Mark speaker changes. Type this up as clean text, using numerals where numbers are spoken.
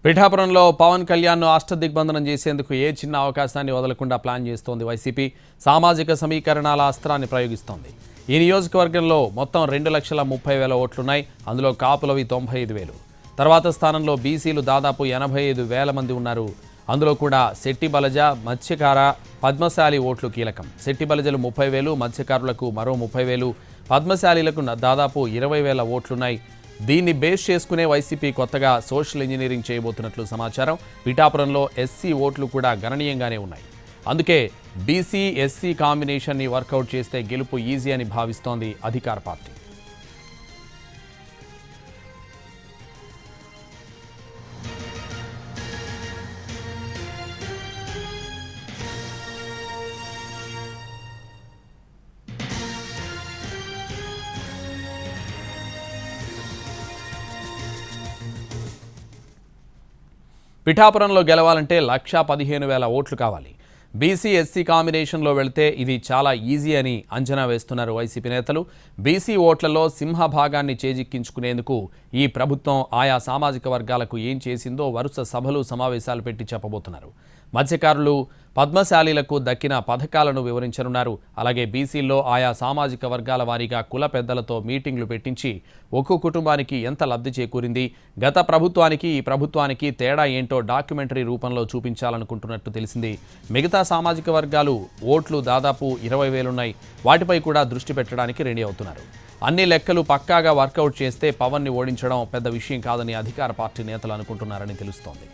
Speaker 1: పిఠాపురంలో పవన్ కళ్యాణ్ను అష్టదిగ్బంధనం చేసేందుకు ఏ చిన్న అవకాశాన్ని వదలకుండా ప్లాన్ చేస్తోంది వైసీపీ. సామాజిక సమీకరణాల అస్త్రాన్ని ప్రయోగిస్తోంది. ఈ నియోజకవర్గంలో మొత్తం 2,30,000 ఓట్లున్నాయి. అందులో కాపులవి 95,000. తర్వాత స్థానంలో బీసీలు దాదాపు 85,000 మంది ఉన్నారు. అందులో కూడా శెట్టి బలజ, మత్స్యకార, పద్మశాలి ఓట్లు కీలకం. శెట్టి బలజలు 30,000, మత్స్యకారులకు మరో 30,000, పద్మశాలీలకు దాదాపు 20,000 ఓట్లున్నాయి. దీన్ని బేస్ చేసుకునే వైసీపీ కొత్తగా సోషల్ ఇంజనీరింగ్ చేయబోతున్నట్లు సమాచారం. పిఠాపురంలో ఎస్సీ ఓట్లు కూడా గణనీయంగానే ఉన్నాయి. అందుకే బీసీ ఎస్సీ కాంబినేషన్ని వర్కౌట్ చేస్తే గెలుపు ఈజీ అని భావిస్తోంది అధికార పార్టీ. పిఠాపురంలో గెలవాలంటే 1,15,000 ఓట్లు కావాలి. బీసీ ఎస్సీ కాంబినేషన్లో వెళితే ఇది చాలా ఈజీ అని అంచనా వేస్తున్నారు వైసీపీ నేతలు. బీసీ ఓట్లలో సింహభాగాన్ని చేజిక్కించుకునేందుకు ఈ ప్రభుత్వం ఆయా సామాజిక వర్గాలకు ఏం చేసిందో వరుస సభలు సమావేశాలు పెట్టి చెప్పబోతున్నారు. మత్స్యకారులు, పద్మశాలీలకు దక్కిన పథకాలను వివరించనున్నారు. అలాగే బీసీల్లో ఆయా సామాజిక వర్గాల వారీగా కుల పెద్దలతో మీటింగ్లు పెట్టించి ఒక్కో కుటుంబానికి ఎంత లబ్ధి చేకూరింది, గత ప్రభుత్వానికి ఈ ప్రభుత్వానికి తేడా ఏంటో డాక్యుమెంటరీ రూపంలో చూపించాలనుకుంటున్నట్టు తెలిసింది. మిగతా సామాజిక వర్గాలు ఓట్లు దాదాపు 20,000 ఉన్నాయి. వాటిపై కూడా దృష్టి పెట్టడానికి రెడీ అవుతున్నారు. అన్ని లెక్కలు పక్కాగా వర్కౌట్ చేస్తే పవన్ని ఓడించడం పెద్ద విషయం కాదని అధికార పార్టీ నేతలు అనుకుంటున్నారని తెలుస్తోంది.